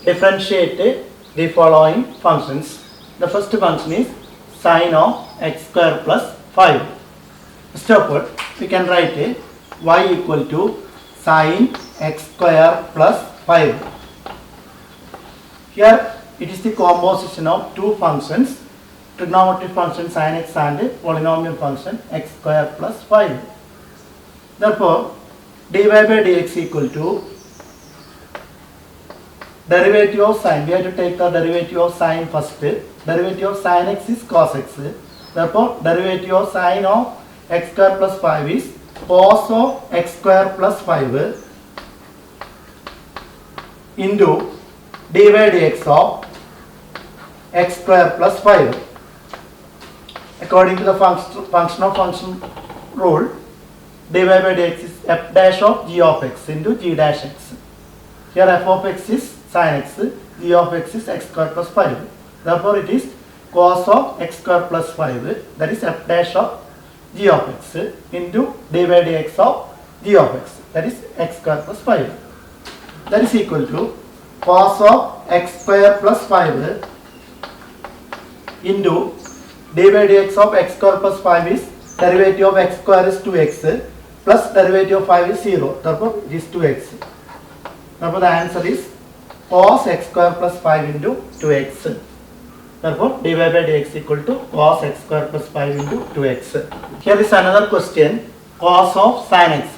differentiate the following functions. The first function is sine of x square plus 5. First of all, we can write y equal to sine x square plus 5. Here it is the composition of two functions, trigonometric function sin x and polynomial function x square plus 5. Therefore, dy by dx equal to derivative of sine. We have to take the derivative of sine first. Derivative of sine x is cos x. Therefore, derivative of sine of x square plus 5 is cos of x square plus 5 into dy by dx of x square plus 5. According to the function of function rule, dy by dx is f dash of g of x into g dash x. Here f of x is sin x, g of x is x square plus 5. Therefore, it is cos of x square plus 5, that is f dash of g of x into dy by dx of g of x, that is x square plus 5. That is equal to cos of x square plus 5 into dy by dx of x square plus 5 is derivative of x square is 2x plus derivative of 5 is 0. Therefore, it is 2x. Therefore, the answer is cos x square plus 5 into 2x. Therefore, dy by dx equal to cos x square plus 5 into 2x. Here is another question, cos of sin x.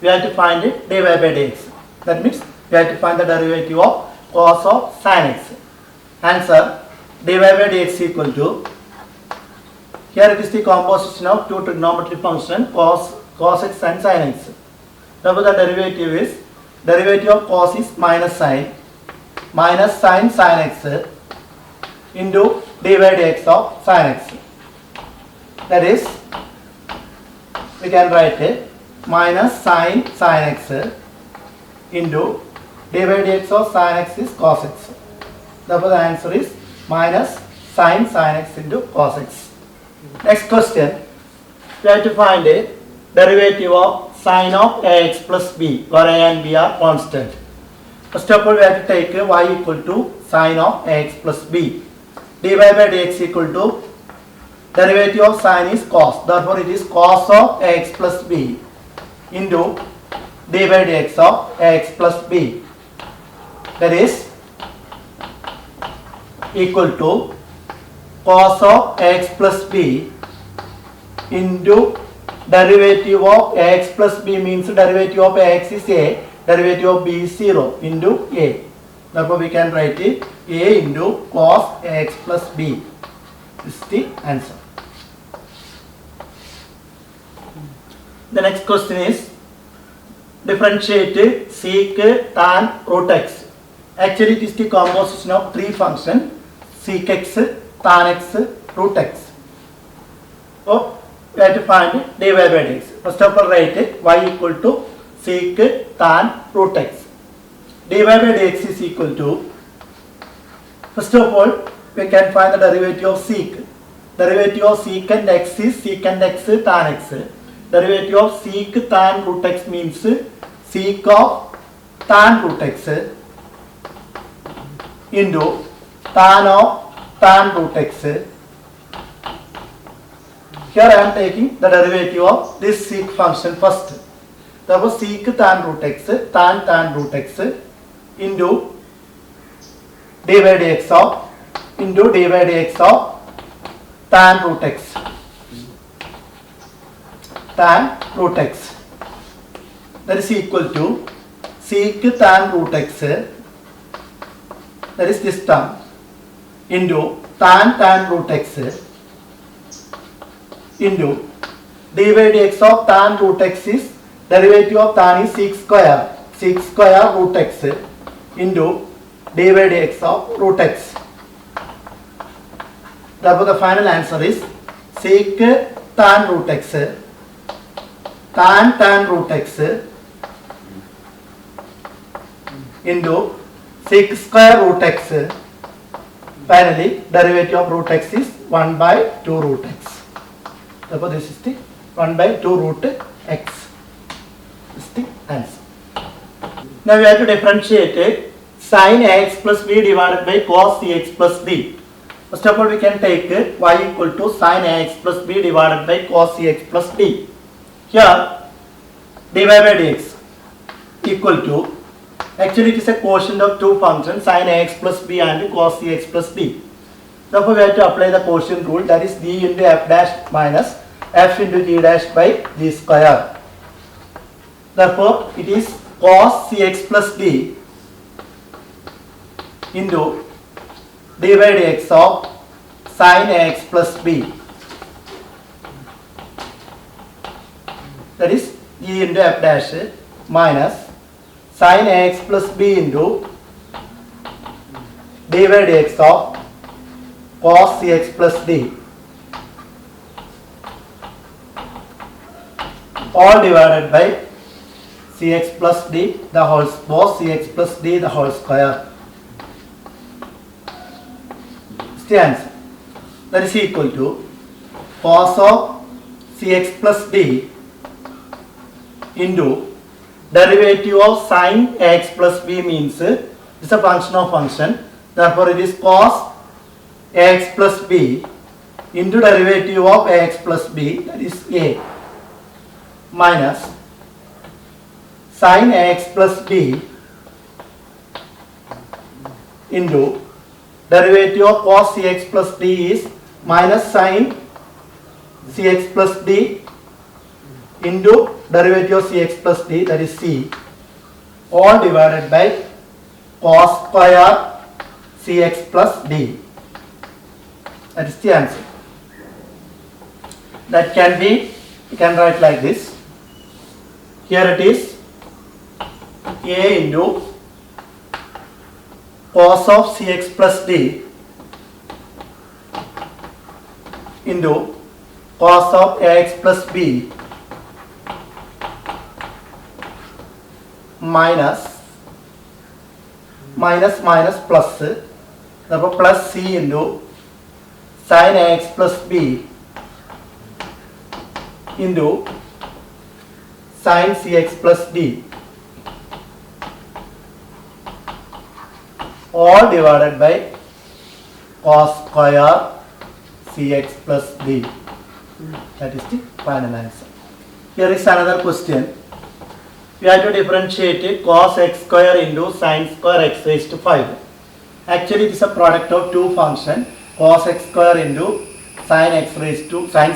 We have to find it dy by dx. That means we have to find the derivative of cos of sin x. Answer, dy by dx equal to, here it is the composition of two trigonometric functions cos x and sin x. Therefore, the derivative is, derivative of cos is minus sin sin x into dy by dx of sin x. That is, we can write minus sin x into dy by dx of sin x is cos x. Therefore, the answer is minus sin x into cos x. Next question, we have to find a derivative of sine of ax plus b, where a and b are constant. First of all, we have to take y equal to sine of ax plus b. dy by dx equal to derivative of sine is cos. Therefore, it is cos of ax plus b into dy by dx of ax plus b. That is equal to cos of x plus b into derivative of x plus b means derivative of x is a, derivative of b is 0 into a. Therefore, we can write it a into cos x plus b. This is the answer. The next question is differentiate sec tan root x. Actually, it is the composition of three functions, sec x, tan x, root x. So, we have to find dy by dx. First of all, write it y equal to sec tan root x. dy by dx is equal to, first of all, we can find the derivative of sec. Derivative of secant x is secant x tan x. Derivative of sec tan root x means sec of tan root x into tan of tan root x. Here I am taking the derivative of this sec function first. Therefore, sec tan root x, tan root x into dy by dx of tan root x. Tan root x. That is equal to sec tan root x, that is this term, into tan root x into dy by dx of tan root x is derivative of tan is sec square root x into dy by dx of root x. Therefore, the final answer is sec tan root x tan root x into sec square root x. Finally, derivative of root x is 1 by 2 root x. Therefore, this is the 1 by 2 root x. This is the answer. Now we have to differentiate sin ax plus b divided by cos cx plus d. First of all, we can take y equal to sin ax plus b divided by cos cx plus d. Here, dy by dx equal to, actually it is a quotient of two functions, sin ax plus b and cos cx plus d. Therefore, we have to apply the quotient rule, that is d into f dash minus f into g dash by g square. Therefore, it is cos cx plus d into dy by dx of sin ax plus b. That is g into f dash minus sin ax plus b into dy by dx of cos cx plus d, all divided by cx plus d the whole, cos cx plus d the whole square. The answer. That is equal to cos of cx plus d into derivative of sin x plus b, means it is a function of function. Therefore, it is cos ax plus b into derivative of ax plus b, that is a, minus sin ax plus b into derivative of cos cx plus d is minus sin cx plus d into derivative of cx plus d, that is c, all divided by cos square cx plus d. That is the answer. That can be, you can write like this. Here it is a into cos of cx plus d into cos of ax plus b minus plus, therefore plus c into sin ax plus b into sin cx plus d, all divided by cos square cx plus d. That is the final answer. Here is another question. We have to differentiate cos x square into sin square x raised to 5. Actually, it is a product of two functions, cos x square into sin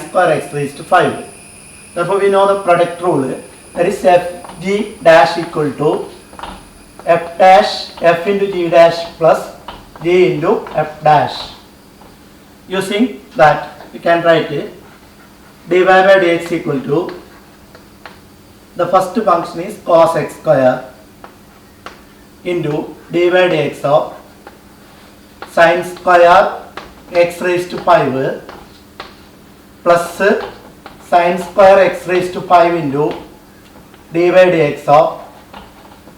square x raised to 5. Therefore, we know the product rule. That is f g dash equal to f into g dash plus g into f dash. Using that, we can write it dy by dx equal to, the first function is cos x square into dy by dx of sin square x raised to 5 plus sin square x raised to 5 into dy by dx of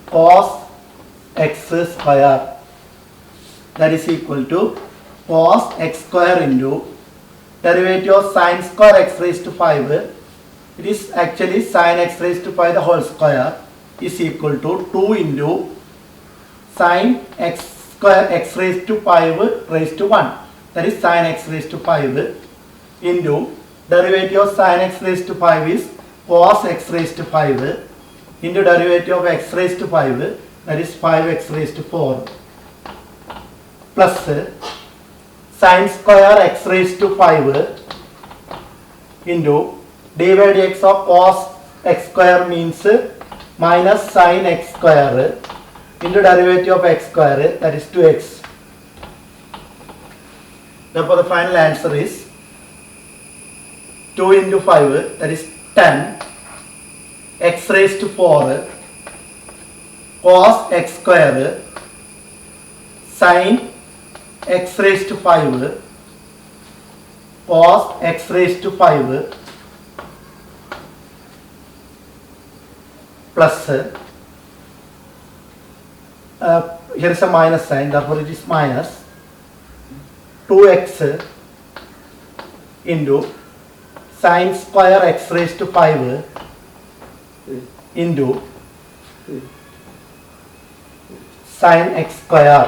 cos x square, that is equal to cos x square into derivative of sin square x raised to 5, it is actually sin x raised to 5 the whole square, is equal to 2 into sin x square x raised to 5 raised to 1, that is sin x raised to 5 into derivative of sin x raised to 5 is cos x raised to 5 into derivative of x raised to 5, that is 5x raised to 4, plus sin square x raised to 5 into dy by dx of cos x square, means minus sin x square into derivative of x square, that is 2x. Therefore, the final answer is 2 into 5, that is 10, x raised to 4 cos x square sin x raised to 5 cos x raised to 5 plus here is a minus sign, therefore it is minus 2x into sin square x raised to 5 sin x square.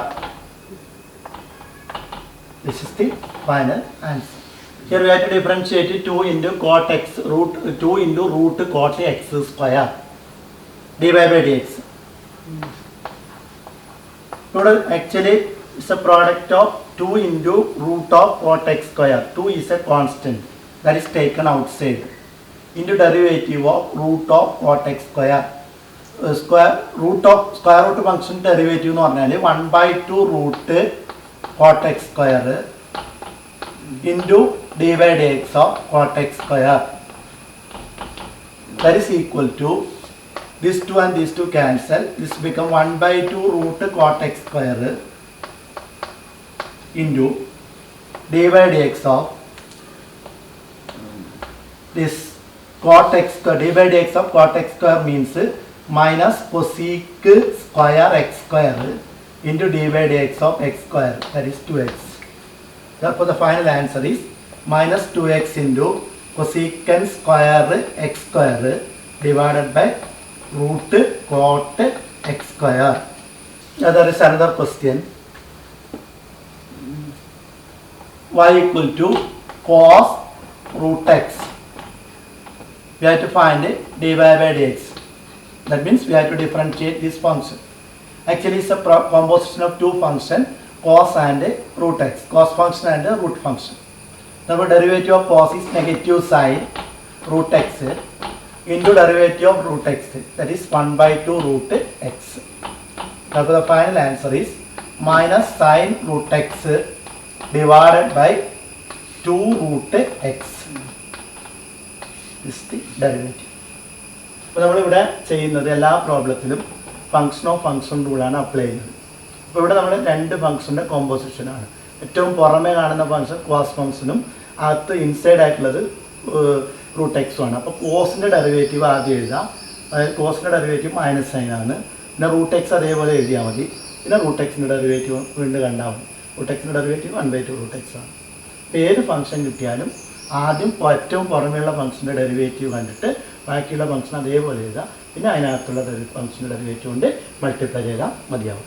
This is the final answer. Here we have to differentiate 2 into cot x root 2 into root cot x square dy by dx. Actually it's a product of 2 into root of cot x square. 2 is a constant that is taken outside into derivative of root of cot x square. Square root function derivative എന്ന് പറഞ്ഞാൽ 1/2 root cot x square into dy by dx of cot x square. That is equal to this 2 and these 2 cancel. This become 1/2 root cot x square into dy by dx of this cot x square. Dy by dx of cot x square means minus cosec square x square into dy by dx of x square, that is 2x. Therefore the final answer is minus 2x into cosecant square x square divided by root cot x square. Now there is another question. Y equal to cos root x. We have to find dy by dx. That means we have to differentiate this function. Actually it's a composition of two functions, cos and root x, cos function and root function. Therefore derivative of cos is negative sine root x into derivative of root x, that is 1/2 root x. Therefore the final answer is minus sine root x divided by 2 root x. This is the derivative. അപ്പോൾ നമ്മളിവിടെ ചെയ്യുന്നത് എല്ലാ പ്രോബ്ലത്തിലും function of function റൂളാണ് apply ചെയ്യുന്നത്. അപ്പോൾ ഇവിടെ നമ്മൾ രണ്ട് ഫംഗ്ഷൻ്റെ കോമ്പോസിഷനാണ്. ഏറ്റവും പുറമേ കാണുന്ന ഫംഗ്ഷൻ കോസ് ഫംഗ്ഷനും അകത്ത് ഇൻസൈഡ് ആയിട്ടുള്ളത് റൂട്ട് എക്സും ആണ്. അപ്പോൾ കോസിൻ്റെ ഡെറിവേറ്റീവ് ആദ്യം എഴുതാം. അതായത് കോസിൻ്റെ ഡെറിവേറ്റീവ് മൈനസ് സൈനാണ്. പിന്നെ റൂട്ട് എക്സ് അതേപോലെ എഴുതിയാൽ മതി. പിന്നെ റൂട്ട് എക്സിൻ്റെ ഡെറിവേറ്റീവ് വീണ്ടും കണ്ടാൽ മതി. റൂട്ട് എക്സിൻ്റെ ഡെറിവേറ്റീവ് 1/2 റൂട്ട് എക്സ് ആണ്. അപ്പോൾ ഏത് ഫംഗ്ഷൻ കിട്ടിയാലും ആദ്യം ഏറ്റവും പുറമെയുള്ള ഫംഗ്ഷൻ്റെ ഡെറിവേറ്റീവ് കണ്ടിട്ട് ബാക്കിയുള്ള ഫംഗ്ഷൻ അതേപോലെ എഴുതാം. പിന്നെ അതിനകത്തുള്ള ഫംഗ്ഷൻ്റെ ഡെറിവേറ്റീവ് കൊണ്ട് മൾട്ടിപ്ലൈ ചെയ്താൽ മതിയാവും.